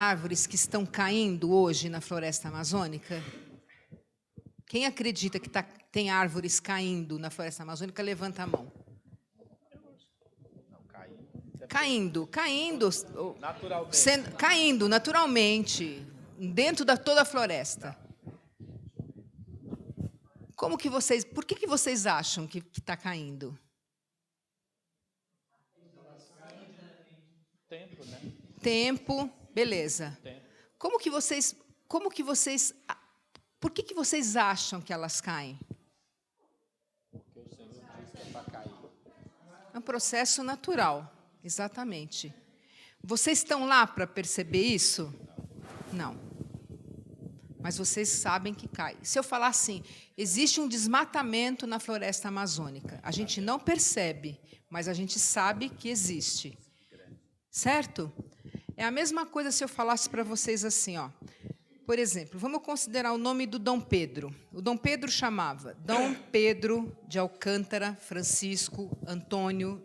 árvores que estão caindo hoje na floresta amazônica? Quem acredita que tem árvores caindo na floresta amazônica, levanta a mão. Caindo, caindo naturalmente, dentro da toda a floresta. Por que vocês acham que está caindo? Tempo, né? Tempo, beleza. Tempo. Por que vocês acham que elas caem? Porque o Senhor diz que é para cair. É um processo natural, exatamente. Vocês estão lá para perceber isso? Não. Mas vocês sabem que cai. Se eu falar assim, existe um desmatamento na floresta amazônica. A gente não percebe, mas a gente sabe que existe. Certo? É a mesma coisa se eu falasse para vocês assim, ó. Por exemplo, vamos considerar o nome do Dom Pedro. O Dom Pedro chamava Dom Pedro de Alcântara, Francisco, Antônio,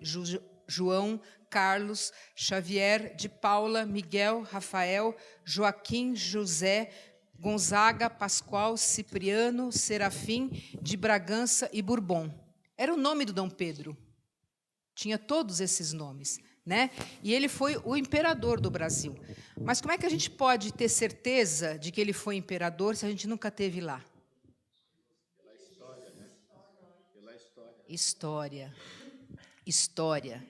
João, Carlos, Xavier, de Paula, Miguel, Rafael, Joaquim, José, Gonzaga, Pascoal, Cipriano, Serafim, de Bragança e Bourbon. Era o nome do Dom Pedro. Tinha todos esses nomes. Né? E ele foi o imperador do Brasil. Mas como é que a gente pode ter certeza de que ele foi imperador se a gente nunca esteve lá? Pela história, né? Pela história. História.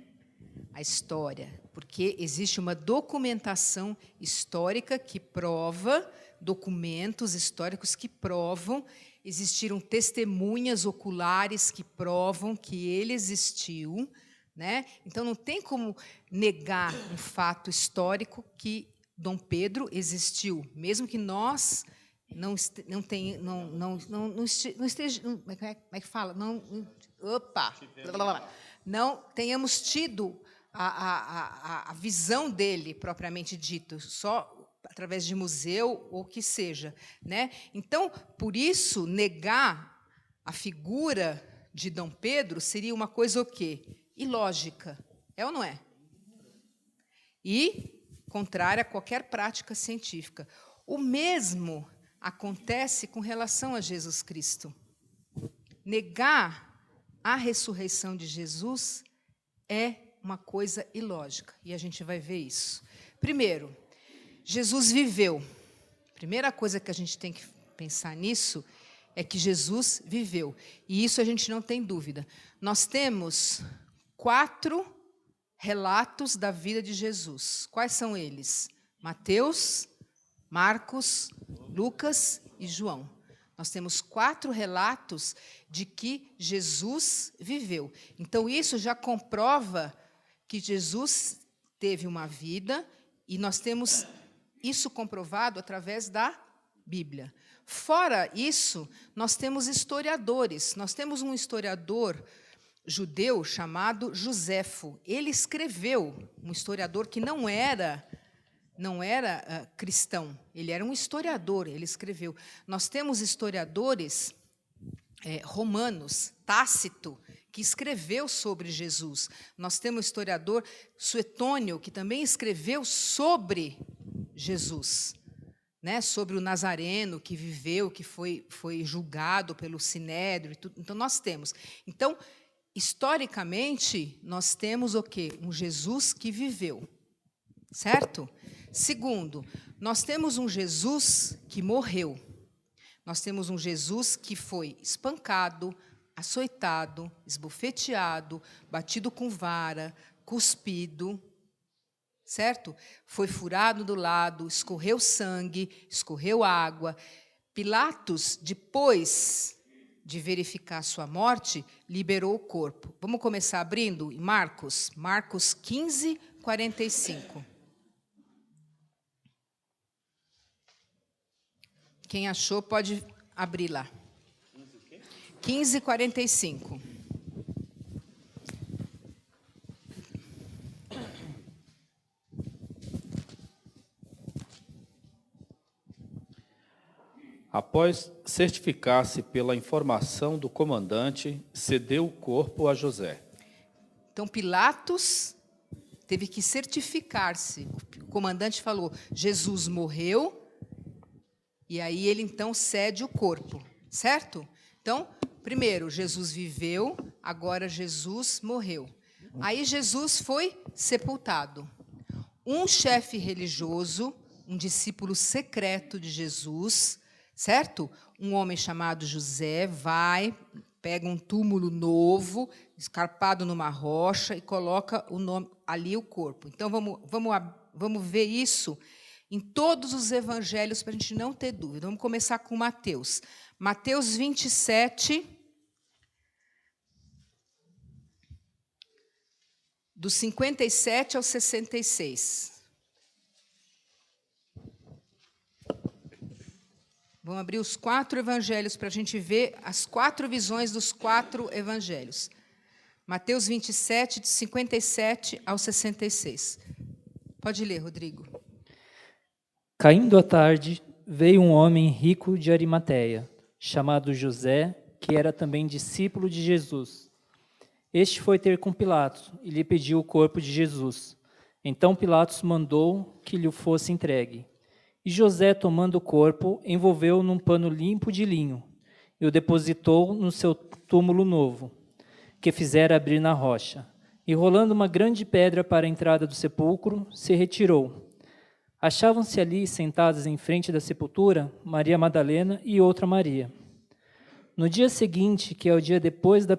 A história. Porque existe uma documentação histórica que prova, documentos históricos que provam, existiram testemunhas oculares que provam que ele existiu. Né? Então, não tem como negar um fato histórico que Dom Pedro existiu, mesmo que nós não tenhamos tido a visão dele propriamente dito, só através de museu ou que seja, né? Então, por isso, negar a figura de Dom Pedro seria uma coisa o quê? Ilógica, é ou não é? E contrária a qualquer prática científica. O mesmo acontece com relação a Jesus Cristo. Negar a ressurreição de Jesus é uma coisa ilógica, e a gente vai ver isso. Primeiro, Jesus viveu. Primeira coisa que a gente tem que pensar nisso é que Jesus viveu, e isso a gente não tem dúvida. Nós temos 4 relatos da vida de Jesus. Quais são eles? Mateus, Marcos, Lucas e João. Nós temos 4 relatos de que Jesus viveu. Então, isso já comprova que Jesus teve uma vida, e nós temos isso comprovado através da Bíblia. Fora isso, nós temos historiadores. Nós temos um historiador judeu chamado Joséfo. Ele escreveu, um historiador que não era cristão, ele era um historiador, ele escreveu. Nós temos historiadores romanos, Tácito, que escreveu sobre Jesus. Nós temos o historiador Suetônio, que também escreveu sobre Jesus, né? Sobre o Nazareno que viveu, que foi julgado pelo Sinédrio e tudo. Então, nós temos. Então, historicamente, nós temos o quê? Um Jesus que viveu, certo? Segundo, nós temos um Jesus que morreu. Nós temos um Jesus que foi espancado, açoitado, esbofeteado, batido com vara, cuspido, certo? Foi furado do lado, escorreu sangue, escorreu água. Pilatos, depois de verificar sua morte, liberou o corpo. Vamos começar abrindo em Marcos 15, 45. Quem achou pode abrir lá. 15, 45. Após certificar-se pela informação do comandante, cedeu o corpo a José. Então, Pilatos teve que certificar-se. comandante falou, Jesus morreu, e aí ele então cede o corpo, certo? Então, primeiro, Jesus viveu, agora Jesus morreu. Aí Jesus foi sepultado. Um chefe religioso, um discípulo secreto de Jesus, certo? Um homem chamado José vai, pega um túmulo novo, escarpado numa rocha, e coloca o nome, ali o corpo. Então, vamos ver isso em todos os evangelhos, para a gente não ter dúvida. Vamos começar com Mateus. Mateus 27, do 57 ao 66. Vamos abrir os 4 evangelhos para a gente ver as 4 visões dos 4 evangelhos. Mateus 27, de 57 ao 66. Pode ler, Rodrigo. Caindo a tarde, veio um homem rico de Arimateia, chamado José, que era também discípulo de Jesus. Este foi ter com Pilatos e lhe pediu o corpo de Jesus. Então Pilatos mandou que lhe fosse entregue. E José, tomando o corpo, envolveu-o num pano limpo de linho e o depositou no seu túmulo novo, que fizera abrir na rocha. E rolando uma grande pedra para a entrada do sepulcro, se retirou. Achavam-se ali, sentadas em frente da sepultura, Maria Madalena e outra Maria. No dia seguinte, que é o dia depois da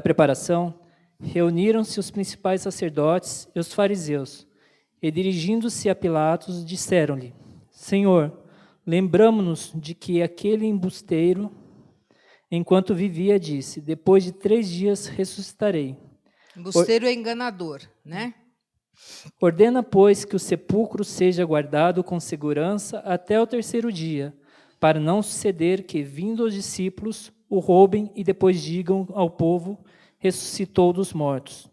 preparação, reuniram-se os principais sacerdotes e os fariseus, e dirigindo-se a Pilatos, disseram-lhe: Senhor, lembramo-nos de que aquele embusteiro, enquanto vivia, disse: depois de 3 dias ressuscitarei. Embusteiro é enganador, né? Ordena, pois, que o sepulcro seja guardado com segurança até o 3º dia, para não suceder que, vindo os discípulos, o roubem e depois digam ao povo: ressuscitou dos mortos.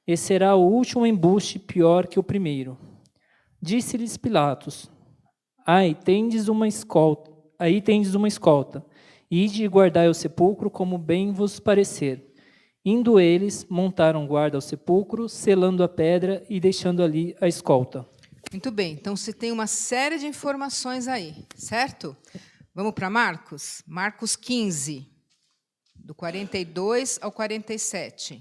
E será o último embuste pior que o primeiro. Disse-lhes Pilatos: aí tendes uma escolta, ide e guardai o sepulcro como bem vos parecer. Indo eles, montaram guarda ao sepulcro, selando a pedra e deixando ali a escolta. Muito bem, então você tem uma série de informações aí, certo? Vamos para Marcos? Marcos 15, do 42 ao 47.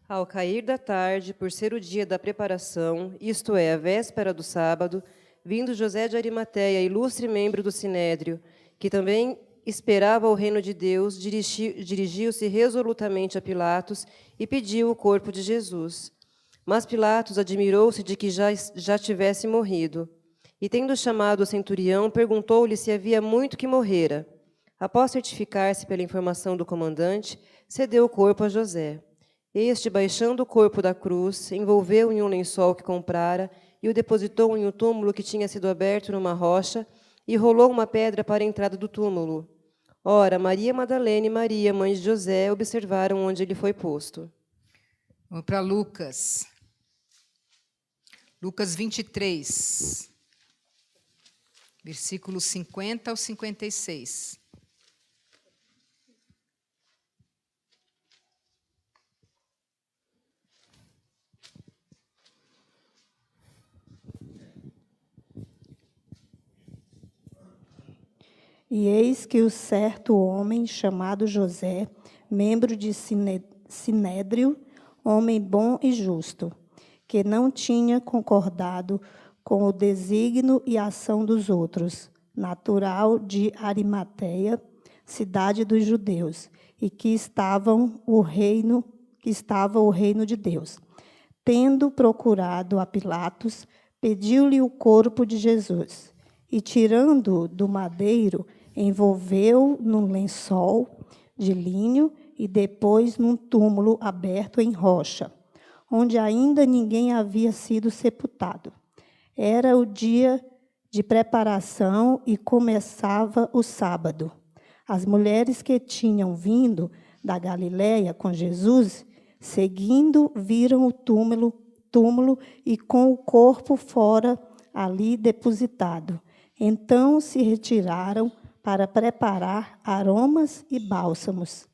Ao cair da tarde, por ser o dia da preparação, isto é, a véspera do sábado, vindo José de Arimateia, ilustre membro do Sinédrio, que também esperava o reino de Deus, dirigiu-se resolutamente a Pilatos e pediu o corpo de Jesus. Mas Pilatos admirou-se de que já tivesse morrido. E, tendo chamado o centurião, perguntou-lhe se havia muito que morrera. Após certificar-se pela informação do comandante, cedeu o corpo a José. Este, baixando o corpo da cruz, envolveu em um lençol que comprara e o depositou em um túmulo que tinha sido aberto numa rocha e rolou uma pedra para a entrada do túmulo. Ora, Maria Madalena e Maria, mãe de José, observaram onde ele foi posto. Vamos para Lucas. Lucas 23, versículos 50 ao 56. E eis que o certo homem, chamado José, membro de Sinédrio, homem bom e justo, que não tinha concordado com o desígnio e ação dos outros, natural de Arimateia, cidade dos judeus, e que estava o reino de Deus. Tendo procurado a Pilatos, pediu-lhe o corpo de Jesus, e tirando-o do madeiro, envolveu-o num lençol de linho e depois num túmulo aberto em rocha, onde ainda ninguém havia sido sepultado. Era o dia de preparação e começava o sábado. As mulheres que tinham vindo da Galiléia com Jesus, seguindo, viram o túmulo e com o corpo fora ali depositado. Então se retiraram para preparar aromas e bálsamos.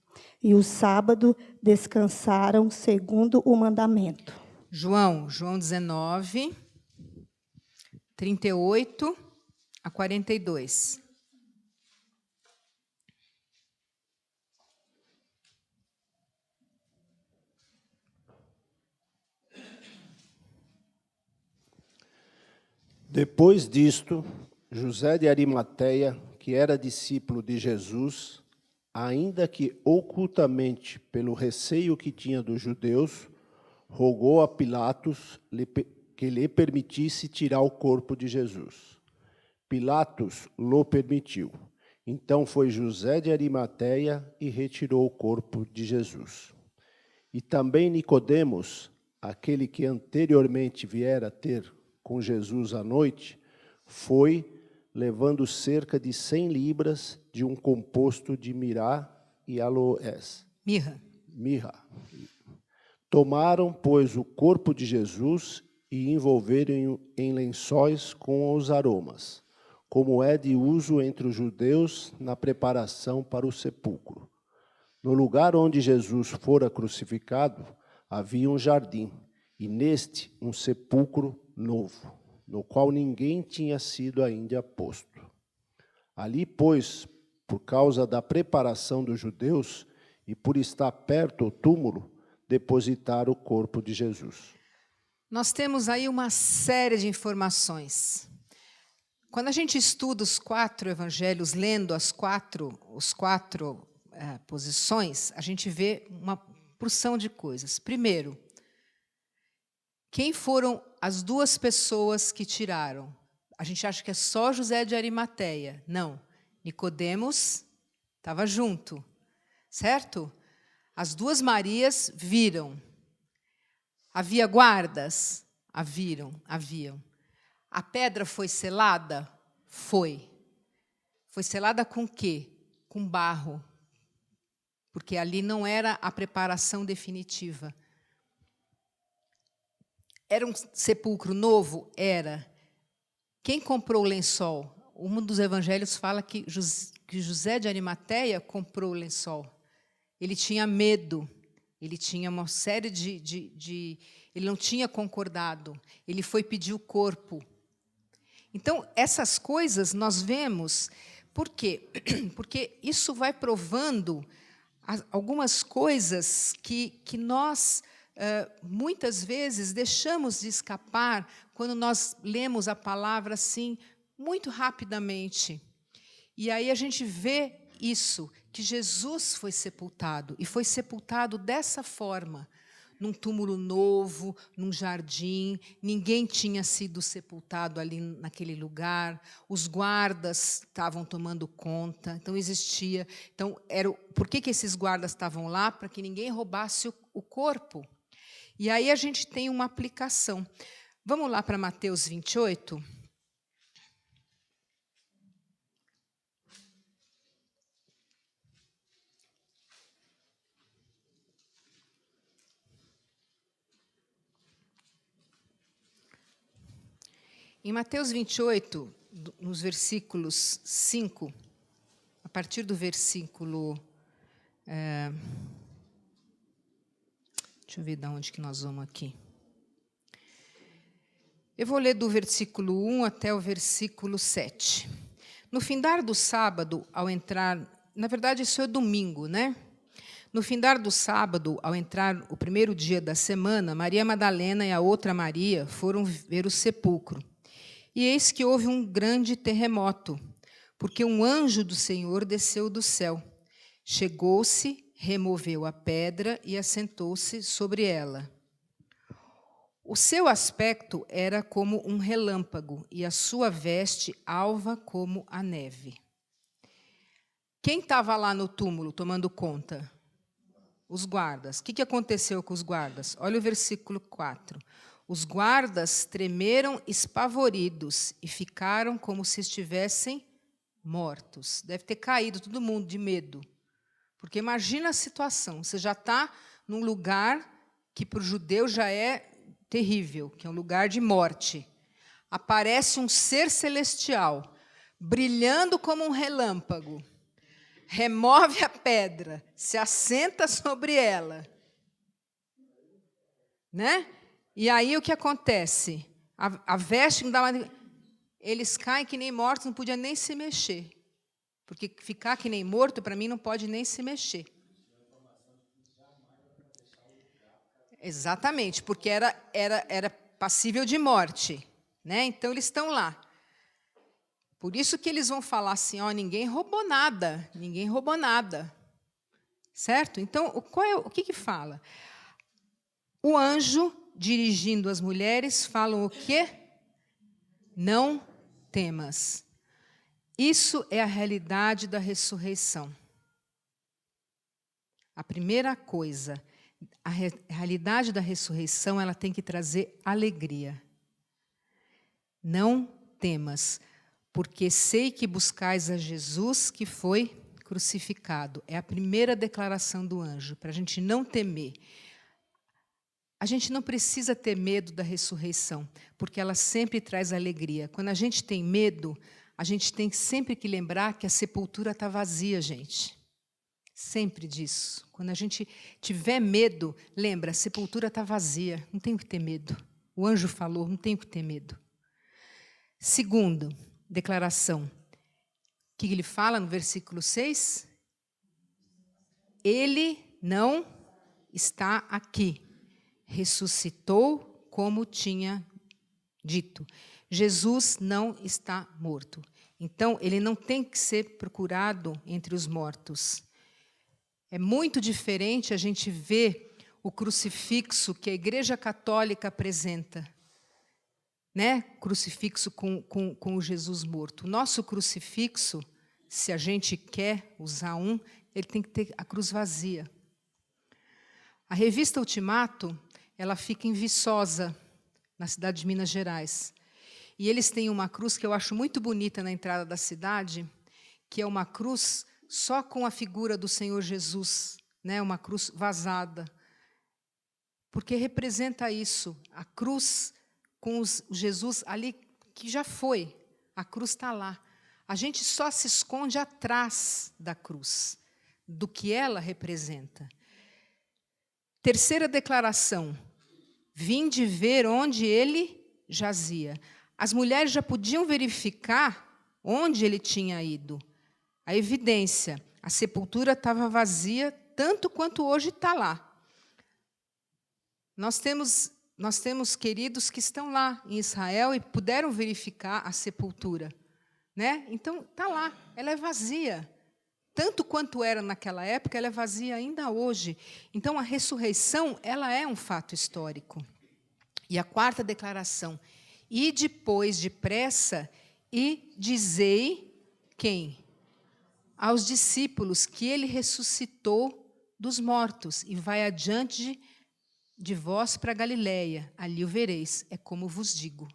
E o sábado descansaram segundo o mandamento. João 19, 38 a 42. Depois disto, José de Arimateia, que era discípulo de Jesus, ainda que ocultamente pelo receio que tinha dos judeus, rogou a Pilatos que lhe permitisse tirar o corpo de Jesus. Pilatos lhe permitiu. Então foi José de Arimateia e retirou o corpo de Jesus. E também Nicodemos, aquele que anteriormente viera ter com Jesus à noite, foi levando cerca de 100 libras de um composto de mirá e aloés. Mirra. Tomaram, pois, o corpo de Jesus e envolveram em lençóis com os aromas, como é de uso entre os judeus na preparação para o sepulcro. No lugar onde Jesus fora crucificado, havia um jardim, e neste um sepulcro novo, no qual ninguém tinha sido ainda posto. Ali, pois, por causa da preparação dos judeus e por estar perto o túmulo, depositaram o corpo de Jesus. Nós temos aí uma série de informações. Quando a gente estuda os 4 evangelhos, lendo os quatro posições, a gente vê uma porção de coisas. Primeiro, quem foram as 2 pessoas que tiraram? A gente acha que é só José de Arimateia. Não. Nicodemos estava junto, certo? As 2 Marias viram. Havia guardas? Haviam. A pedra foi selada? Foi. Foi selada com quê? Com barro. Porque ali não era a preparação definitiva. Era um sepulcro novo? Era. Quem comprou o lençol? Um dos evangelhos fala que José de Arimateia comprou o lençol. Ele tinha medo. Ele tinha uma série ele não tinha concordado. Ele foi pedir o corpo. Então, essas coisas nós vemos. Por quê? Porque isso vai provando algumas coisas que nós, muitas vezes, deixamos de escapar quando nós lemos a palavra assim, muito rapidamente. E aí a gente vê isso, que Jesus foi sepultado, e foi sepultado dessa forma, num túmulo novo, num jardim, ninguém tinha sido sepultado ali naquele lugar, os guardas estavam tomando conta, então existia. Então, por que esses guardas estavam lá? Para que ninguém roubasse o corpo. E aí a gente tem uma aplicação. Vamos lá para Mateus 28? Em Mateus 28, nos versículos 5, a partir do versículo... deixa eu ver de onde que nós vamos aqui. Eu vou ler do versículo 1 até o versículo 7. No findar do sábado, ao entrar... Na verdade, isso é domingo, né? No findar do sábado, ao entrar o primeiro dia da semana, Maria Madalena e a outra Maria foram ver o sepulcro. E eis que houve um grande terremoto, porque um anjo do Senhor desceu do céu. Chegou-se, removeu a pedra e assentou-se sobre ela. O seu aspecto era como um relâmpago, e a sua veste alva como a neve. Quem estava lá no túmulo tomando conta? Os guardas. O que aconteceu com os guardas? Olha o versículo 4. Os guardas tremeram espavoridos e ficaram como se estivessem mortos. Deve ter caído todo mundo de medo. Porque imagina a situação. Você já está num lugar que para o judeu já é terrível, que é um lugar de morte. Aparece um ser celestial. brilhando como um relâmpago, remove a pedra, se assenta sobre ela, né? E aí o que acontece? A veste não dá mais... Eles caem que nem mortos, não podia nem se mexer. Porque ficar que nem morto, para mim, não pode nem se mexer. Exatamente, porque era passível de morte, né? Então, eles estão lá. Por isso que eles vão falar assim, ó, ninguém roubou nada, ninguém roubou nada. Certo? Então, o que fala? O anjo, dirigindo as mulheres, falam o quê? Não temas. Isso é a realidade da ressurreição. A primeira coisa, a realidade da ressurreição, ela tem que trazer alegria. Não temas, porque sei que buscais a Jesus que foi crucificado. É a primeira declaração do anjo, para a gente não temer. A gente não precisa ter medo da ressurreição, porque ela sempre traz alegria. Quando a gente tem medo, a gente tem sempre que lembrar que a sepultura está vazia, gente. Sempre disso. Quando a gente tiver medo, lembra, a sepultura está vazia, não tem o que ter medo. O anjo falou, não tem o que ter medo. Segundo, declaração. O que ele fala no versículo 6? Ele não está aqui. Ressuscitou como tinha dito. Jesus não está morto. Então, ele não tem que ser procurado entre os mortos. É muito diferente a gente ver o crucifixo que a Igreja Católica apresenta, né? Crucifixo com o Jesus morto. O nosso crucifixo, se a gente quer usar um, ele tem que ter a cruz vazia. A revista Ultimato, ela fica em Viçosa, na cidade de Minas Gerais. E eles têm uma cruz que eu acho muito bonita na entrada da cidade, que é uma cruz só com a figura do Senhor Jesus, né? Uma cruz vazada. Porque representa isso, a cruz com o Jesus ali que já foi, a cruz está lá. A gente só se esconde atrás da cruz, do que ela representa. Terceira declaração, vinde ver onde ele jazia. As mulheres já podiam verificar onde ele tinha ido. A evidência, a sepultura estava vazia, tanto quanto hoje está lá. Nós temos queridos que estão lá em Israel e puderam verificar a sepultura, né? Então, está lá, ela é vazia. Tanto quanto era naquela época, ela é vazia ainda hoje. Então, a ressurreição, ela é um fato histórico. E a quarta declaração, e depois depressa, e dizei quem? Aos discípulos que ele ressuscitou dos mortos, e vai adiante de vós para Galiléia, ali o vereis, é como vos digo.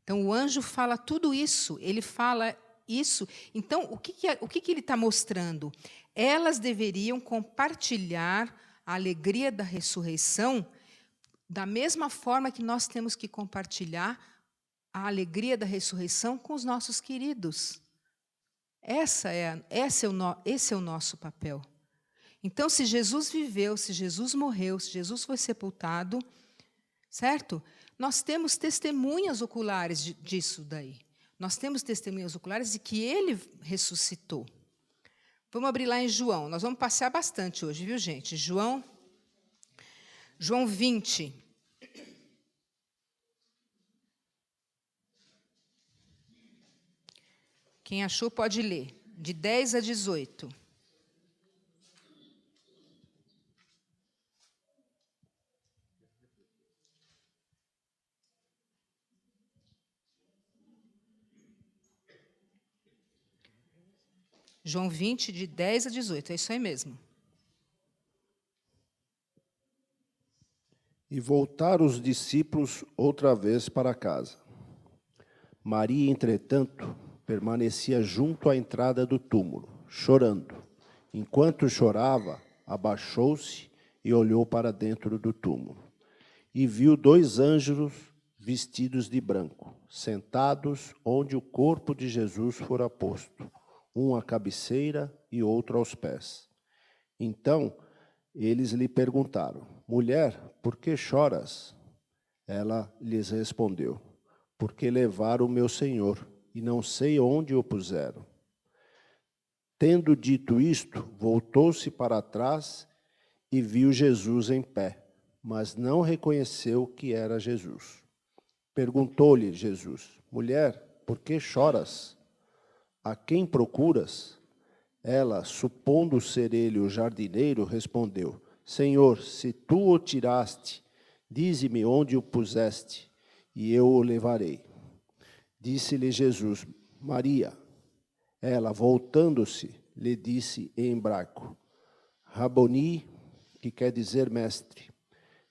Então, o anjo fala tudo isso, ele fala isso. Então, o que ele está mostrando? Elas deveriam compartilhar a alegria da ressurreição da mesma forma que nós temos que compartilhar a alegria da ressurreição com os nossos queridos. Esse é o nosso papel. Então, se Jesus viveu, se Jesus morreu, se Jesus foi sepultado, certo? Nós temos testemunhas oculares disso daí. Nós temos testemunhas oculares de que ele ressuscitou. Vamos abrir lá em João. Nós vamos passear bastante hoje, viu, gente? João 20. Quem achou pode ler. De 10 a 18. João 20, de 10 a 18. É isso aí mesmo. E voltaram os discípulos outra vez para casa. Maria, entretanto, permanecia junto à entrada do túmulo, chorando. Enquanto chorava, abaixou-se e olhou para dentro do túmulo. E viu dois anjos vestidos de branco, sentados onde o corpo de Jesus fora posto, um à cabeceira e outro aos pés. Então eles lhe perguntaram: mulher, por que choras? Ela lhes respondeu: porque levaram o meu Senhor, e não sei onde o puseram. Tendo dito isto, voltou-se para trás e viu Jesus em pé, mas não reconheceu que era Jesus. Perguntou-lhe Jesus: mulher, por que choras? A quem procuras? Ela, supondo ser ele o jardineiro, respondeu: Senhor, se tu o tiraste, dize-me onde o puseste, e eu o levarei. Disse-lhe Jesus: Maria. Ela, voltando-se, lhe disse em hebraico: Raboni, que quer dizer mestre.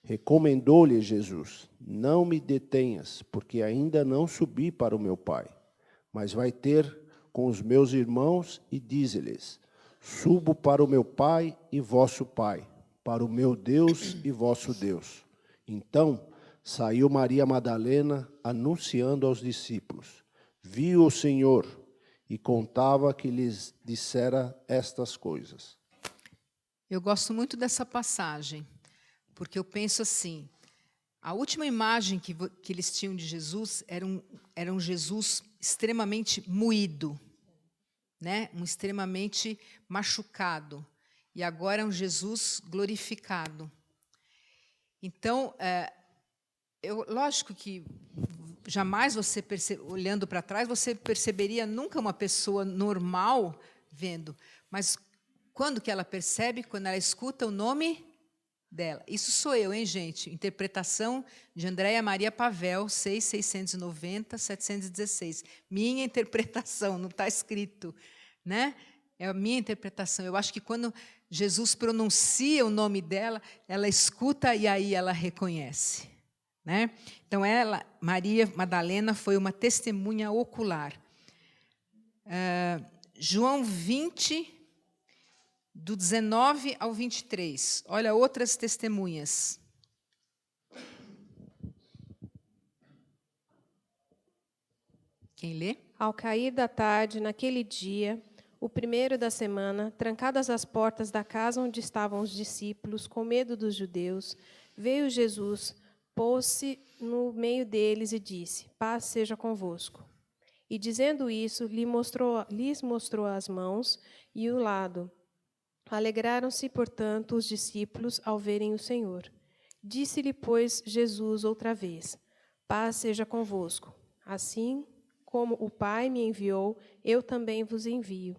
Recomendou-lhe Jesus: não me detenhas, porque ainda não subi para o meu Pai, mas vai ter com os meus irmãos e dize-lhes: subo para o meu Pai e vosso Pai, para o meu Deus e vosso Deus. Então saiu Maria Madalena anunciando aos discípulos: viu o Senhor e contava que lhes dissera estas coisas. Eu gosto muito dessa passagem, porque eu penso assim, a última imagem que eles tinham de Jesus era um Jesus extremamente moído, né? Extremamente machucado. E agora é um Jesus glorificado. Então, lógico que jamais você, olhando para trás, você perceberia nunca uma pessoa normal vendo. Mas quando que ela percebe? Quando ela escuta o nome dela. Isso sou eu, hein, gente? Interpretação de Andréia Maria Pavel, 6.690.716. Minha interpretação, não está escrito, né? É a minha interpretação. Eu acho que quando Jesus pronuncia o nome dela, ela escuta e aí ela reconhece, né? Então, Maria Madalena, foi uma testemunha ocular. João 20, do 19 ao 23. Olha outras testemunhas. Quem lê? Ao cair da tarde, naquele dia, o primeiro da semana, trancadas as portas da casa onde estavam os discípulos, com medo dos judeus, veio Jesus, pôs-se no meio deles e disse: paz seja convosco. E dizendo isso, lhes mostrou as mãos e o lado. Alegraram-se, portanto, os discípulos ao verem o Senhor. Disse-lhe, pois, Jesus outra vez: paz seja convosco. Assim como o Pai me enviou, eu também vos envio.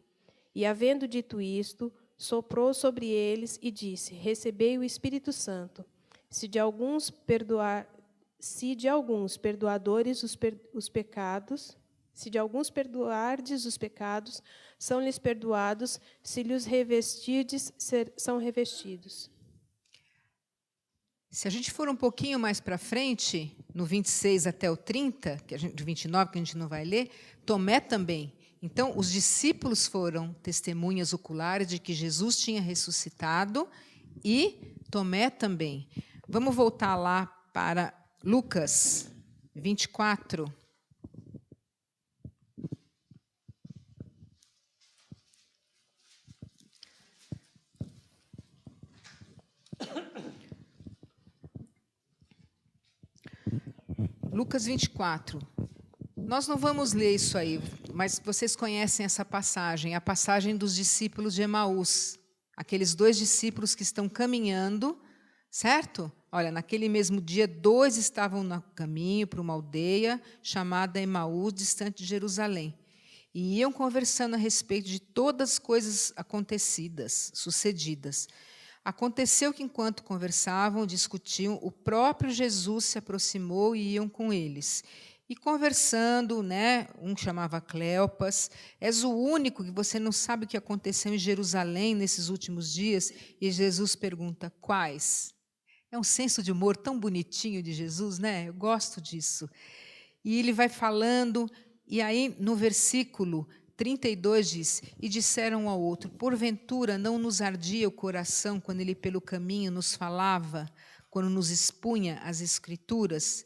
E, havendo dito isto, soprou sobre eles e disse: recebei o Espírito Santo. Se de alguns perdoardes os pecados, são-lhes perdoados, se lhes revestirdes, são revestidos. Se a gente for um pouquinho mais para frente, no 26 até o 30, do 29, que a gente não vai ler, Tomé também. Então, os discípulos foram testemunhas oculares de que Jesus tinha ressuscitado e Tomé também. Vamos voltar lá para Lucas 24. Lucas 24. Nós não vamos ler isso aí, mas vocês conhecem essa passagem, a passagem dos discípulos de Emaús, aqueles 2 discípulos que estão caminhando, certo? Olha, naquele mesmo dia, 2 estavam no caminho para uma aldeia chamada Emaús, distante de Jerusalém, e iam conversando a respeito de todas as coisas acontecidas, sucedidas. Aconteceu que, enquanto conversavam, discutiam, o próprio Jesus se aproximou e iam com eles. E conversando, né, um chamava Cleopas: és o único que você não sabe o que aconteceu em Jerusalém nesses últimos dias? E Jesus pergunta: quais? É um senso de humor tão bonitinho de Jesus, né? Eu gosto disso. E ele vai falando, e aí no versículo 32 diz: e disseram um ao outro: porventura não nos ardia o coração quando ele pelo caminho nos falava, quando nos expunha as Escrituras?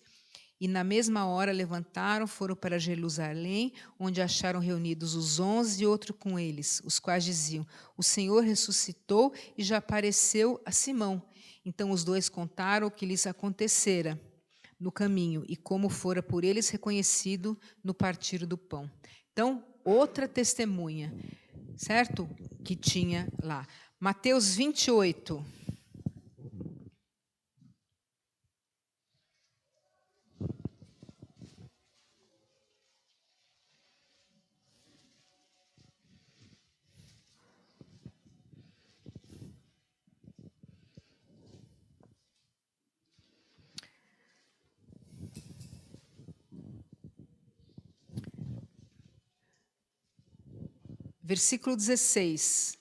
E na mesma hora levantaram, foram para Jerusalém, onde acharam reunidos os 11 e outro com eles, os quais diziam: o Senhor ressuscitou e já apareceu a Simão. Então os dois contaram o que lhes acontecera no caminho e como fora por eles reconhecido no partir do pão. Então, outra testemunha, certo? Que tinha lá. Mateus 28. Versículo 16.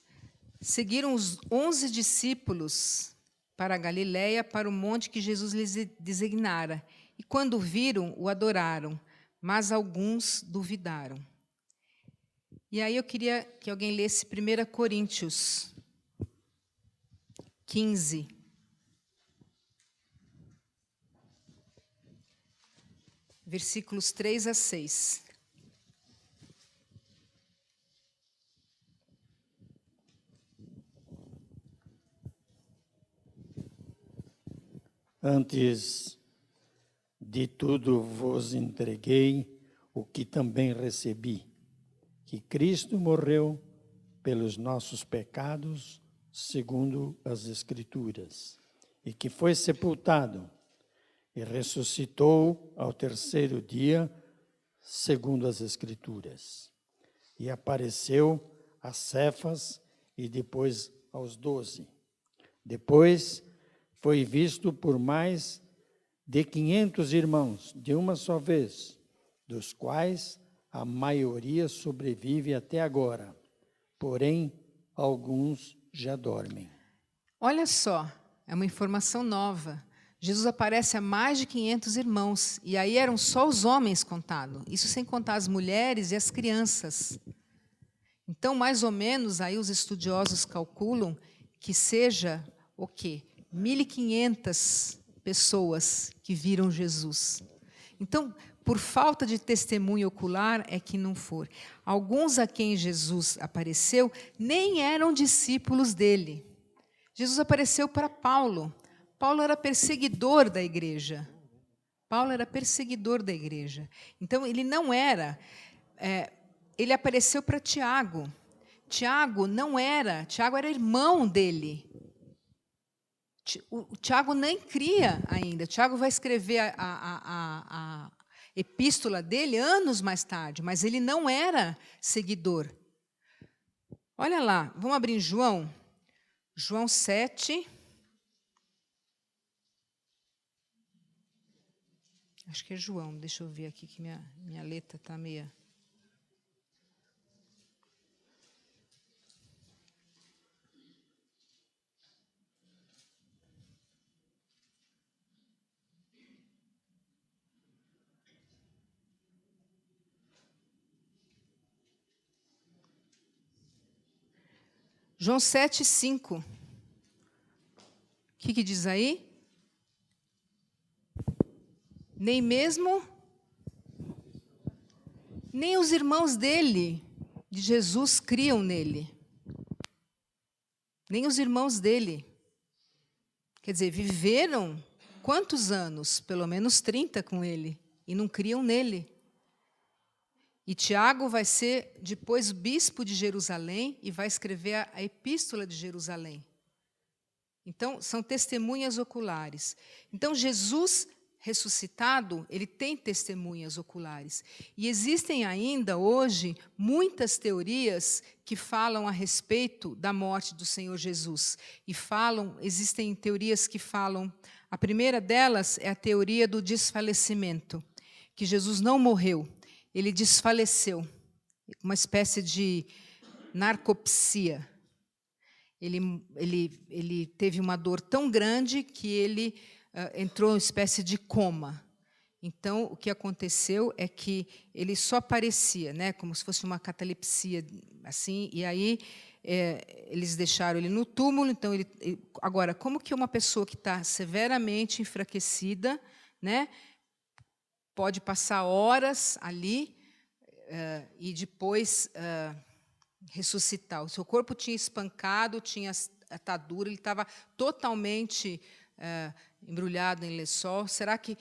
Seguiram os 11 discípulos para a Galiléia, para o monte que Jesus lhes designara. E quando o viram, o adoraram, mas alguns duvidaram. E aí eu queria que alguém lesse 1 Coríntios 15. Versículos 3 a 6. Antes de tudo vos entreguei o que também recebi, que Cristo morreu pelos nossos pecados, segundo as Escrituras, e que foi sepultado e ressuscitou ao terceiro dia, segundo as Escrituras, e apareceu a Cefas e depois aos 12. Depois foi visto por mais de 500 irmãos, de uma só vez, dos quais a maioria sobrevive até agora, porém, alguns já dormem. Olha só, é uma informação nova. Jesus aparece a mais de 500 irmãos, e aí eram só os homens contados, isso sem contar as mulheres e as crianças. Então, mais ou menos, aí os estudiosos calculam que seja o quê? 1.500 pessoas que viram Jesus. Então, por falta de testemunho ocular é que não for. Alguns a quem Jesus apareceu nem eram discípulos dele. Jesus apareceu para Paulo. Paulo era perseguidor da igreja. Paulo era perseguidor da igreja. Então, ele não era... ele apareceu para Tiago. Tiago era irmão dele. O Tiago nem cria ainda. Tiago vai escrever a epístola dele anos mais tarde, mas ele não era seguidor. Olha lá, vamos abrir em João. João 7. Acho que é João, deixa eu ver aqui que minha letra está meia... João 7, 5. O que diz aí? Nem mesmo, nem os irmãos dele, de Jesus, criam nele. Nem os irmãos dele. Quer dizer, viveram quantos anos? Pelo menos 30 com ele, e não criam nele. E Tiago vai ser depois bispo de Jerusalém e vai escrever a epístola de Jerusalém. Então, são testemunhas oculares. Então, Jesus ressuscitado, ele tem testemunhas oculares. E existem ainda hoje muitas teorias que falam a respeito da morte do Senhor Jesus. Existem teorias que falam, a primeira delas é a teoria do desfalecimento, que Jesus não morreu. Ele desfaleceu, uma espécie de narcopsia. Ele teve uma dor tão grande que ele entrou em uma espécie de coma. Então, o que aconteceu é que ele só aparecia, né, como se fosse uma catalepsia, assim, e aí eles deixaram ele no túmulo. Então, agora, como que uma pessoa que está severamente enfraquecida, né, pode passar horas ali e depois ressuscitar. O seu corpo tinha espancado, tinha atadura, ele estava totalmente embrulhado em lençol. Será que,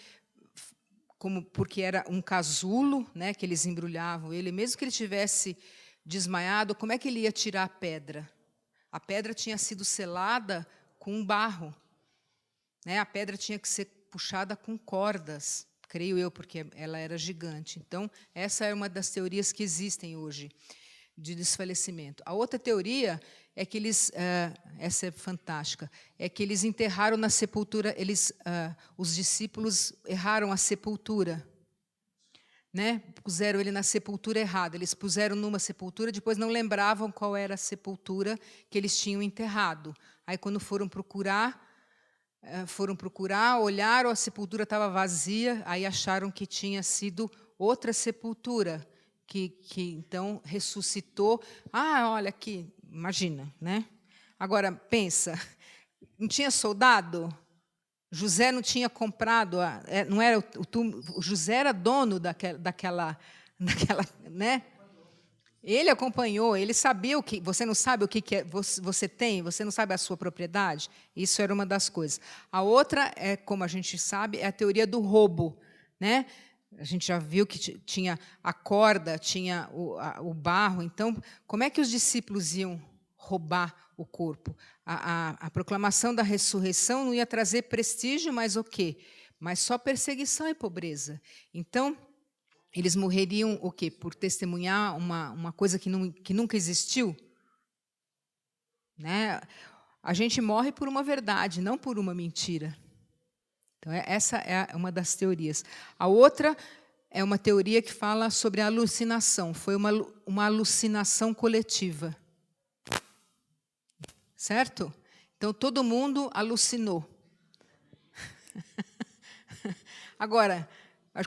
porque era um casulo, né, que eles embrulhavam ele, mesmo que ele tivesse desmaiado, como é que ele ia tirar a pedra? A pedra tinha sido selada com um barro, né? A pedra tinha que ser puxada com cordas, creio eu, porque ela era gigante. Então, essa é uma das teorias que existem hoje de desfalecimento. A outra teoria é que eles, essa é fantástica, é que eles enterraram na sepultura, os discípulos erraram a sepultura, né? Puseram ele na sepultura errada. Eles puseram numa sepultura, depois não lembravam qual era a sepultura que eles tinham enterrado. Aí, quando foram procurar, olharam, a sepultura estava vazia, aí acharam que tinha sido outra sepultura, que então ressuscitou. Olha aqui, imagina, né? Agora, pensa, não tinha soldado? José não tinha comprado, não era o túmulo, José era dono daquela, né? Ele acompanhou, ele sabia o que. Você não sabe o que você tem, você não sabe a sua propriedade. Isso era uma das coisas. A outra como a gente sabe, é a teoria do roubo, né? A gente já viu que tinha a corda, tinha o barro. Então, como é que os discípulos iam roubar o corpo? A proclamação da ressurreição não ia trazer prestígio, mas o quê? Mas só perseguição e pobreza. Então, eles morreriam o quê? Por testemunhar uma coisa que nunca existiu? Né? A gente morre por uma verdade, não por uma mentira. Então, essa é uma das teorias. A outra é uma teoria que fala sobre a alucinação. Foi uma alucinação coletiva. Certo? Então, todo mundo alucinou. Agora,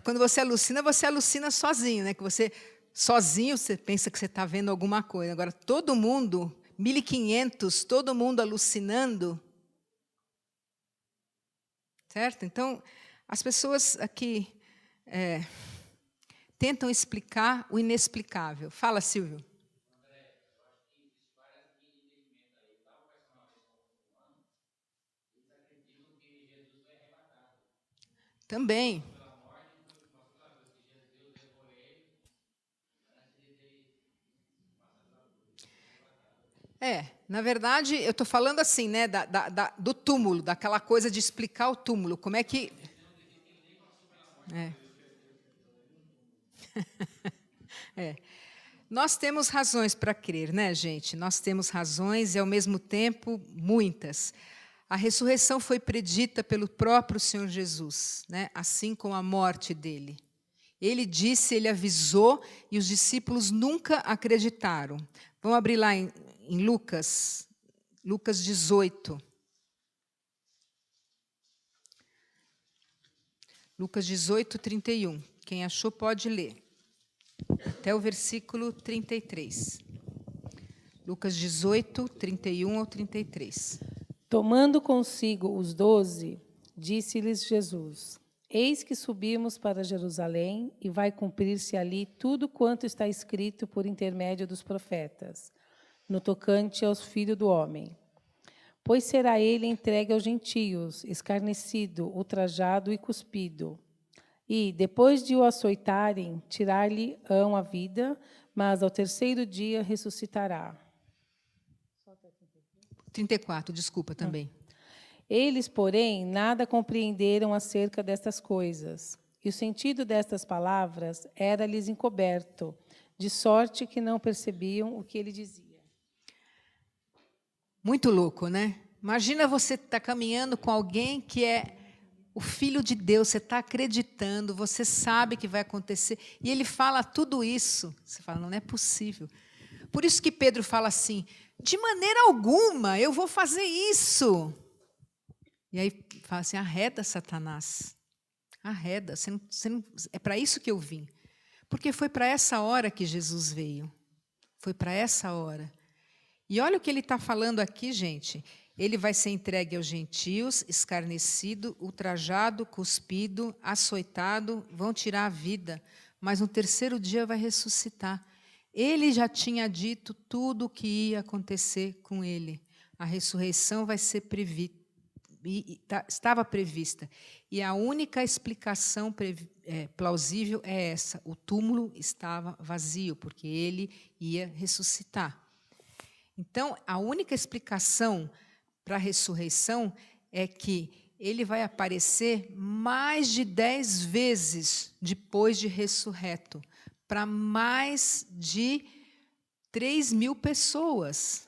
quando você alucina sozinho, né? Que você, sozinho, você pensa que você está vendo alguma coisa. Agora, todo mundo, 1.500, todo mundo alucinando. Certo? Então, as pessoas aqui tentam explicar o inexplicável. Fala, Silvio. Também. Na verdade, eu estou falando assim, né, do túmulo, daquela coisa de explicar o túmulo. Como é que... Nós temos razões para crer, né, gente? Nós temos razões e, ao mesmo tempo, muitas. A ressurreição foi predita pelo próprio Senhor Jesus, né? Assim como a morte dele. Ele disse, ele avisou, e os discípulos nunca acreditaram. Vamos abrir lá em Lucas 18. Lucas 18, 31. Quem achou pode ler. Até o versículo 33. Lucas 18, 31 ao 33. Tomando consigo os 12, disse-lhes Jesus: Eis que subimos para Jerusalém, e vai cumprir-se ali tudo quanto está escrito por intermédio dos profetas, no tocante aos filhos do homem. Pois será ele entregue aos gentios, escarnecido, ultrajado e cuspido. E, depois de o açoitarem, tirar-lhe-ão a vida, mas ao terceiro dia ressuscitará. 34, desculpa, também. Eles, porém, nada compreenderam acerca destas coisas. E o sentido destas palavras era-lhes encoberto, de sorte que não percebiam o que ele dizia. Muito louco, né? Imagina você estar caminhando com alguém que é o Filho de Deus, você está acreditando, você sabe que vai acontecer, e ele fala tudo isso. Você fala, não é possível. Por isso que Pedro fala assim, de maneira alguma eu vou fazer isso. E aí fala assim, arreda, Satanás. Arreda, é para isso que eu vim. Porque foi para essa hora que Jesus veio. Foi para essa hora. E olha o que ele está falando aqui, gente. Ele vai ser entregue aos gentios, escarnecido, ultrajado, cuspido, açoitado, vão tirar a vida, mas no terceiro dia vai ressuscitar. Ele já tinha dito tudo o que ia acontecer com ele. A ressurreição vai ser estava prevista. E a única explicação plausível é essa: o túmulo estava vazio, porque ele ia ressuscitar. Então, a única explicação para a ressurreição é que ele vai aparecer mais de 10 vezes depois de ressurreto, para mais de 3.000 pessoas.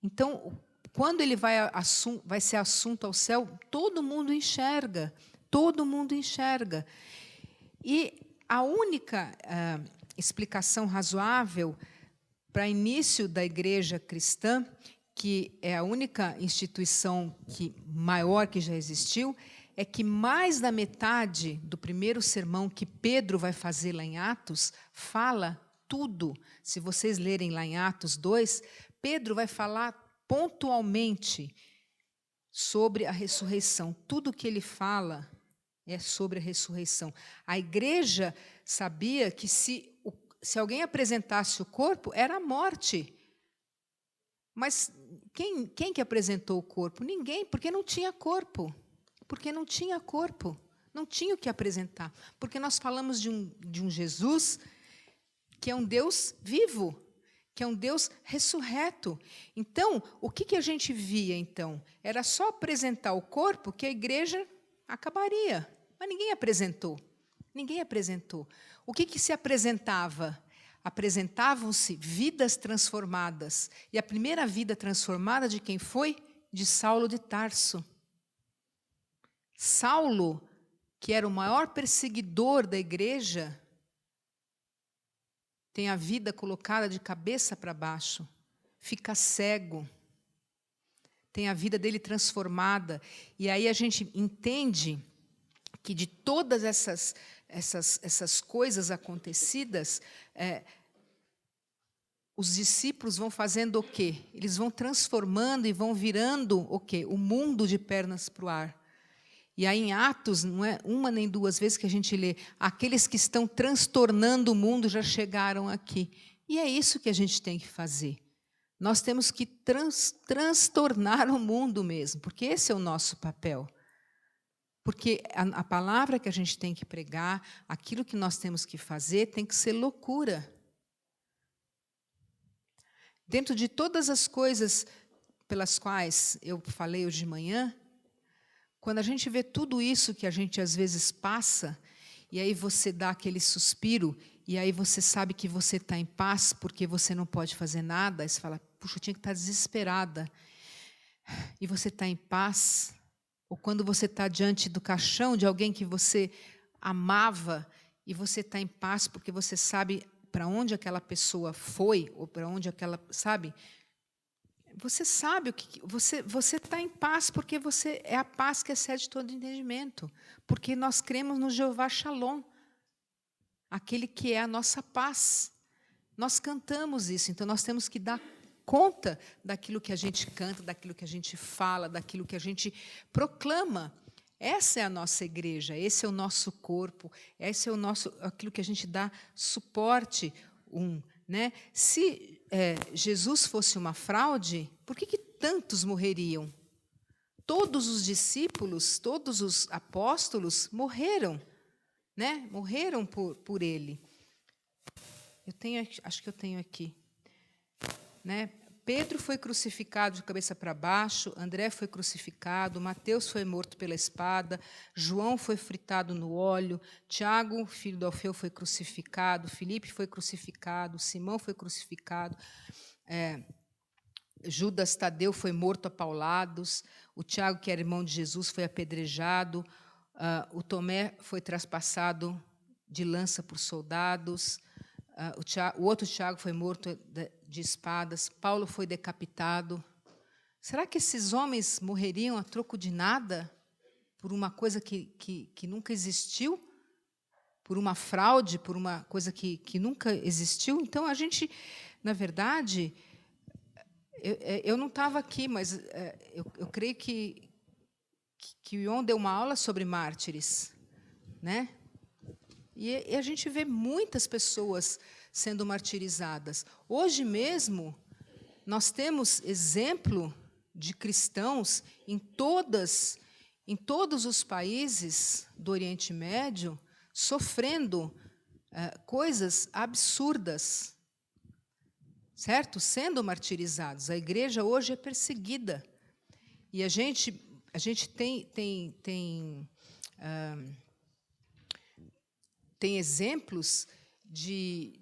Então, quando ele vai ser assunto ao céu, todo mundo enxerga, todo mundo enxerga. E a única explicação razoável para início da igreja cristã, que é a única instituição maior que já existiu, é que mais da metade do primeiro sermão que Pedro vai fazer lá em Atos, fala tudo. Se vocês lerem lá em Atos 2, Pedro vai falar pontualmente sobre a ressurreição. Tudo que ele fala é sobre a ressurreição. A igreja sabia que se alguém apresentasse o corpo, era a morte. Mas quem que apresentou o corpo? Ninguém, porque não tinha corpo. Porque não tinha corpo. Não tinha o que apresentar. Porque nós falamos de um Jesus que é um Deus vivo, que é um Deus ressurreto. Então, o que a gente via, então? Era só apresentar o corpo que a igreja acabaria. Mas ninguém apresentou. Ninguém apresentou. O que se apresentava? Apresentavam-se vidas transformadas. E a primeira vida transformada de quem foi? De Saulo de Tarso. Saulo, que era o maior perseguidor da igreja, tem a vida colocada de cabeça para baixo, fica cego, tem a vida dele transformada. E aí a gente entende que de todas essas coisas acontecidas, os discípulos vão fazendo o quê? Eles vão transformando e vão virando o quê? O mundo de pernas para o ar. E aí em Atos, não é uma nem duas vezes que a gente lê, aqueles que estão transtornando o mundo já chegaram aqui. E é isso que a gente tem que fazer. Nós temos que transtornar o mundo mesmo, porque esse é o nosso papel. Porque a palavra que a gente tem que pregar, aquilo que nós temos que fazer, tem que ser loucura. Dentro de todas as coisas pelas quais eu falei hoje de manhã, quando a gente vê tudo isso que a gente às vezes passa, e aí você dá aquele suspiro, e aí você sabe que você está em paz porque você não pode fazer nada, aí você fala, puxa, eu tinha que estar desesperada. E você está em paz. Ou quando você está diante do caixão de alguém que você amava, e você está em paz porque você sabe para onde aquela pessoa foi, ou para onde aquela, sabe? Você sabe o que você está em paz porque você é a paz que excede todo entendimento, porque nós cremos no Jeová Shalom, aquele que é a nossa paz. Nós cantamos isso, então nós temos que dar conta daquilo que a gente canta, daquilo que a gente fala, daquilo que a gente proclama. Essa é a nossa igreja, esse é o nosso corpo, esse é aquilo que a gente dá suporte né? Se Jesus fosse uma fraude, por que tantos morreriam? Todos os discípulos, todos os apóstolos morreram, né? Morreram por ele. Acho que eu tenho aqui, né? Pedro foi crucificado de cabeça para baixo, André foi crucificado, Mateus foi morto pela espada, João foi fritado no óleo, Tiago, filho do Alfeu, foi crucificado, Filipe foi crucificado, Simão foi crucificado, Judas Tadeu foi morto a paulados, o Tiago, que era irmão de Jesus, foi apedrejado, o Tomé foi traspassado de lança por soldados, o outro Tiago foi morto de espadas, Paulo foi decapitado. Será que esses homens morreriam a troco de nada? Por uma coisa que nunca existiu? Por uma fraude? Por uma coisa que nunca existiu? Então, a gente, na verdade, Eu não estava aqui, mas eu creio que o Ion deu uma aula sobre mártires, né? E a gente vê muitas pessoas sendo martirizadas. Hoje mesmo, nós temos exemplo de cristãos em todos os países do Oriente Médio sofrendo coisas absurdas, certo? Sendo martirizados. A igreja hoje é perseguida. E a gente tem exemplos de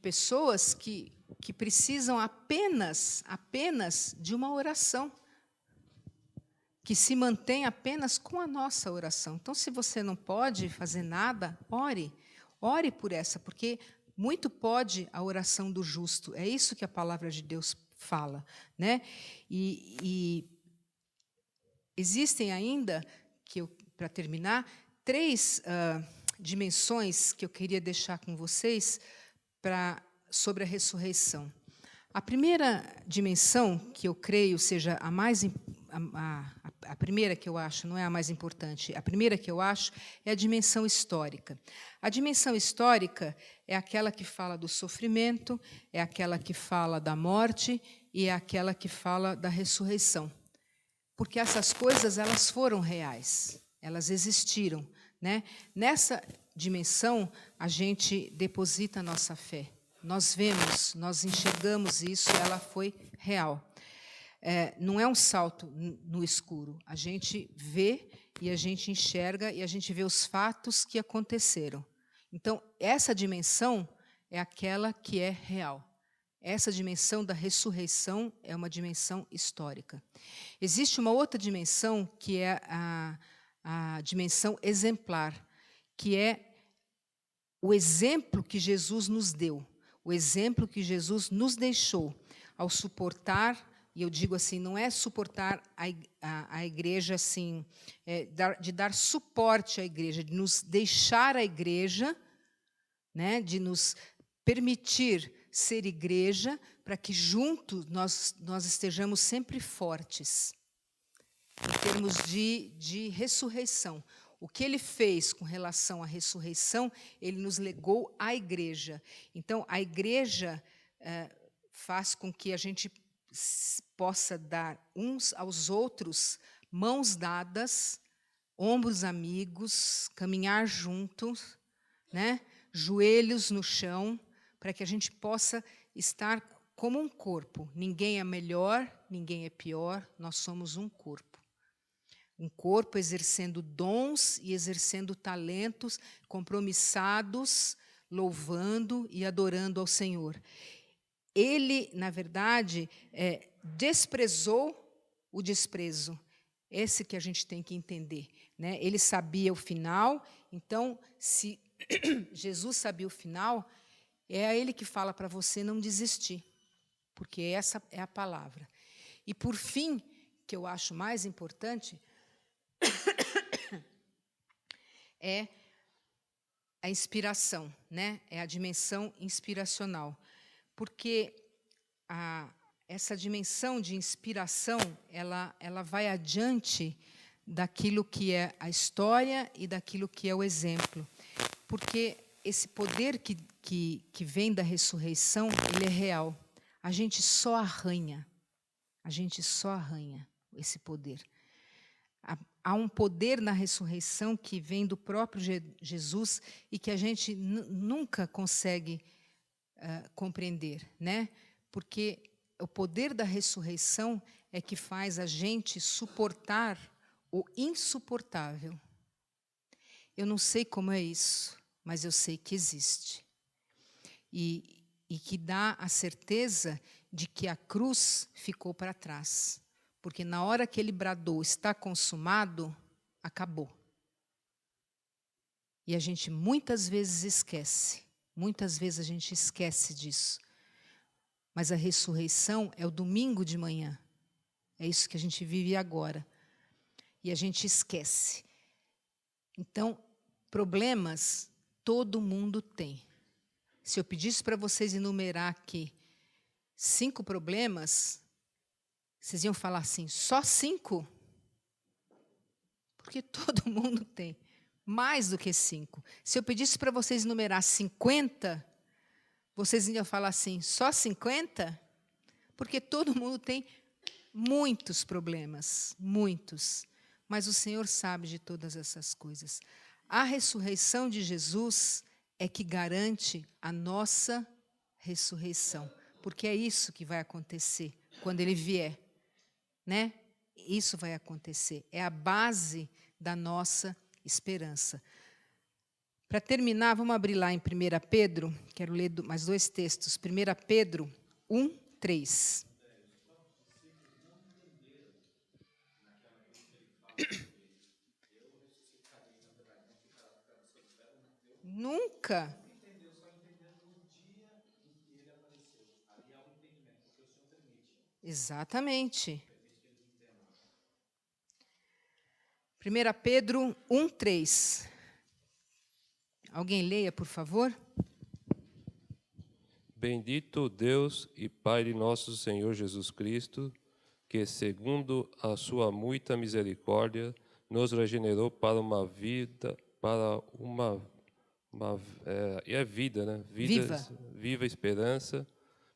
pessoas que precisam apenas de uma oração, que se mantém apenas com a nossa oração. Então, se você não pode fazer nada, ore por essa, porque muito pode a oração do justo. É isso que a palavra de Deus fala, né? E existem ainda, para terminar, 3 dimensões que eu queria deixar com vocês sobre a ressurreição. A primeira dimensão, que eu creio seja a primeira que eu acho, não é a mais importante, a primeira que eu acho é a dimensão histórica. A dimensão histórica é aquela que fala do sofrimento, é aquela que fala da morte e é aquela que fala da ressurreição. Porque essas coisas, elas foram reais, elas existiram, né? Nessa dimensão, a gente deposita a nossa fé. Nós vemos, nós enxergamos isso, ela foi real. Não é um salto no escuro. A gente vê e a gente enxerga e a gente vê os fatos que aconteceram. Então, essa dimensão é aquela que é real. Essa dimensão da ressurreição é uma dimensão histórica. Existe uma outra dimensão, que é a dimensão exemplar, que é o exemplo que Jesus nos deu, o exemplo que Jesus nos deixou ao suportar, e eu digo assim, não é suportar a igreja assim, de dar suporte à igreja, de nos deixar a igreja, né, de nos permitir ser igreja, para que juntos nós estejamos sempre fortes, em termos de ressurreição. O que ele fez com relação à ressurreição, ele nos legou à igreja. Então, a igreja faz com que a gente possa dar uns aos outros mãos dadas, ombros amigos, caminhar juntos, né? Joelhos no chão, para que a gente possa estar como um corpo. Ninguém é melhor, ninguém é pior, nós somos um corpo. Um corpo exercendo dons e exercendo talentos, compromissados, louvando e adorando ao Senhor. Ele, na verdade, desprezou o desprezo. Esse que a gente tem que entender, né? Ele sabia o final, então, se Jesus sabia o final, é a ele que fala para você não desistir, porque essa é a palavra. E, por fim, que eu acho mais importante, é a inspiração, né? É a dimensão inspiracional. Porque essa dimensão de inspiração, ela vai adiante daquilo que é a história e daquilo que é o exemplo. Porque esse poder que vem da ressurreição, ele é real. A gente só arranha esse poder. Há um poder na ressurreição que vem do próprio Jesus e que a gente nunca consegue compreender, né? Porque o poder da ressurreição é que faz a gente suportar o insuportável. Eu não sei como é isso, mas eu sei que existe. E que dá a certeza de que a cruz ficou para trás. Porque na hora que ele bradou, está consumado, acabou. E a gente muitas vezes esquece. Muitas vezes a gente esquece disso. Mas a ressurreição é o domingo de manhã. É isso que a gente vive agora. E a gente esquece. Então, problemas todo mundo tem. Se eu pedisse para vocês enumerar aqui 5 problemas, vocês iam falar assim, só 5? Porque todo mundo tem mais do que 5. Se eu pedisse para vocês enumerar 50, vocês iam falar assim, só 50? Porque todo mundo tem muitos problemas, muitos. Mas o Senhor sabe de todas essas coisas. A ressurreição de Jesus é que garante a nossa ressurreição. Porque é isso que vai acontecer quando Ele vier. Né? Isso vai acontecer. É a base da nossa esperança. Para terminar, vamos abrir lá em 1 Pedro. Quero ler mais 2 textos. 1 Pedro 1, 3. Nunca. Exatamente. 1 Pedro 1, 3. Alguém leia, por favor? Bendito Deus e Pai de nosso Senhor Jesus Cristo, que, segundo a sua muita misericórdia, nos regenerou para uma vida, vida, né? Viva esperança,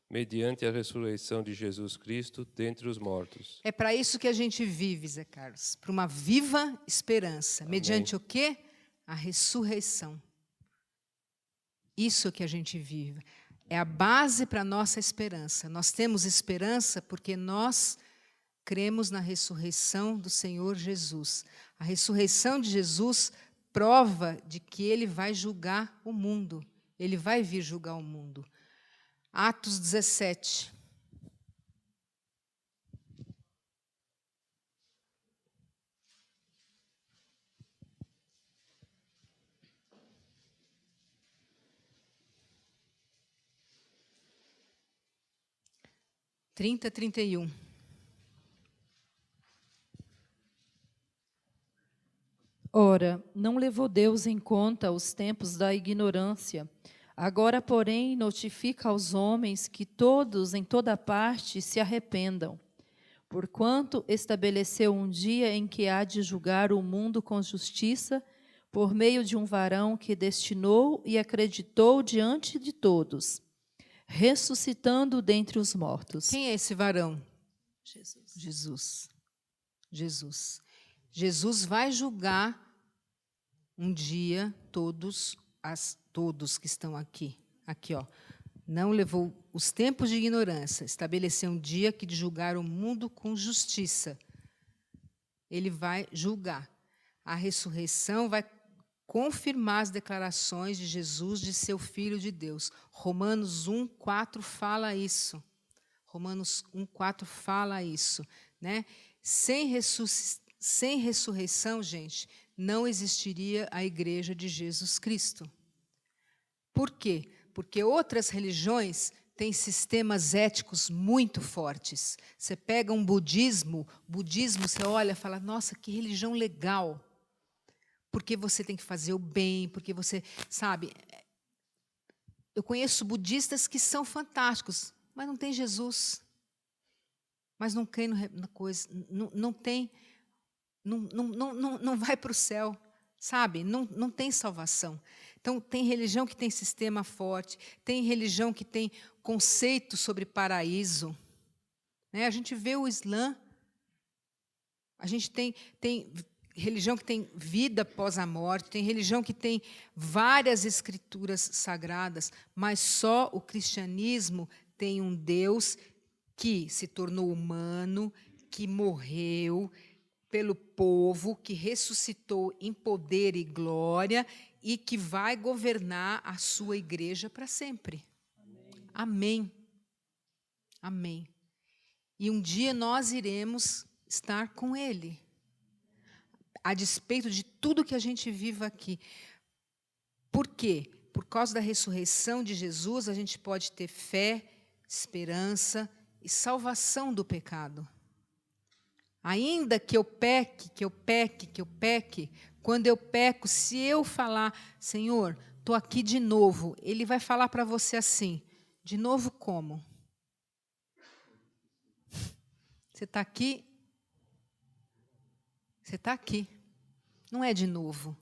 mediante a ressurreição de Jesus Cristo dentre os mortos. É para isso que a gente vive, Zé Carlos, para uma viva esperança. Amém. Mediante o quê? A ressurreição. Isso que a gente vive. É a base para a nossa esperança. Nós temos esperança porque nós cremos na ressurreição do Senhor Jesus. A ressurreição de Jesus prova de que Ele vai julgar o mundo. Ele vai vir julgar o mundo. Atos 17. (30 a 31). Ora, não levou Deus em conta os tempos da ignorância. Agora, porém, notifica aos homens que todos, em toda parte, se arrependam. Porquanto estabeleceu um dia em que há de julgar o mundo com justiça, por meio de um varão que destinou e acreditou diante de todos, ressuscitando dentre os mortos. Quem é esse varão? Jesus. Jesus vai julgar um dia todos que estão aqui. Aqui, ó. Não levou os tempos de ignorância, estabeleceu um dia que de julgar o mundo com justiça. Ele vai julgar. A ressurreição vai confirmar as declarações de Jesus de ser o Filho de Deus. Romanos 1, 4 fala isso. Romanos 1, 4 fala isso. Né? Sem ressurreição, gente, não existiria a Igreja de Jesus Cristo. Por quê? Porque outras religiões têm sistemas éticos muito fortes. Você pega um budismo, você olha e fala, nossa, que religião legal. Porque você tem que fazer o bem, porque você, sabe... Eu conheço budistas que são fantásticos, mas não tem Jesus. Mas não creem na coisa, não tem... Não vai para o céu, sabe? Não tem salvação. Então, tem religião que tem sistema forte, tem religião que tem conceito sobre paraíso. Né? A gente vê o Islã, a gente tem religião que tem vida após a morte, tem religião que tem várias escrituras sagradas, mas só o cristianismo tem um Deus que se tornou humano, que morreu pelo povo, que ressuscitou em poder e glória e que vai governar a sua igreja para sempre. Amém. Amém. E um dia nós iremos estar com Ele, a despeito de tudo que a gente vive aqui. Por quê? Por causa da ressurreição de Jesus, a gente pode ter fé, esperança e salvação do pecado. Ainda que eu peque, quando eu peco, se eu falar, Senhor, estou aqui de novo, Ele vai falar para você assim, de novo como? Você está aqui. Você está aqui. Não é de novo.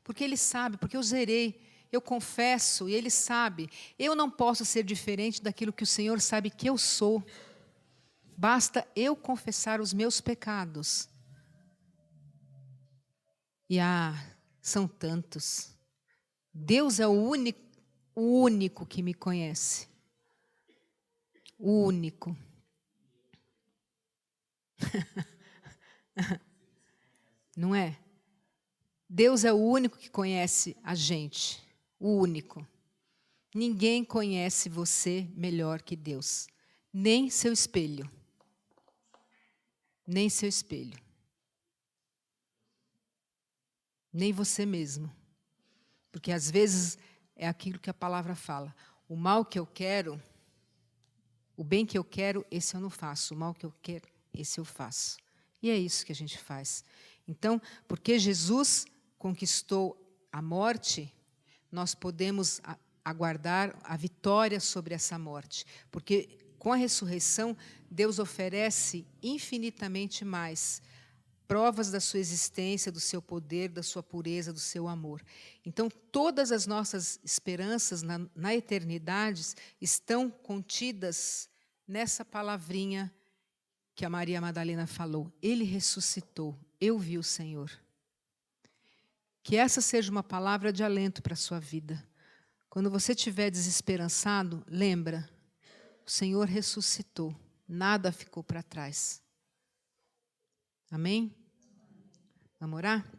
Porque Ele sabe, porque eu zerei. Eu confesso e Ele sabe. Eu não posso ser diferente daquilo que o Senhor sabe que eu sou. Basta eu confessar os meus pecados. E são tantos. Deus é o único que me conhece. O único. Não é? Deus é o único que conhece a gente. O único. Ninguém conhece você melhor que Deus. Nem seu espelho. Nem seu espelho. Nem você mesmo. Porque às vezes é aquilo que a palavra fala. O mal que eu quero, o bem que eu quero, esse eu não faço. O mal que eu quero, esse eu faço. E é isso que a gente faz. Então, porque Jesus conquistou a morte, nós podemos aguardar a vitória sobre essa morte. Porque com a ressurreição, Deus oferece infinitamente mais provas da sua existência, do seu poder, da sua pureza, do seu amor. Então, todas as nossas esperanças na eternidade estão contidas nessa palavrinha que a Maria Madalena falou. Ele ressuscitou, eu vi o Senhor. Que essa seja uma palavra de alento para a sua vida. Quando você estiver desesperançado, lembra, o Senhor ressuscitou, nada ficou para trás. Amém? Vamos orar?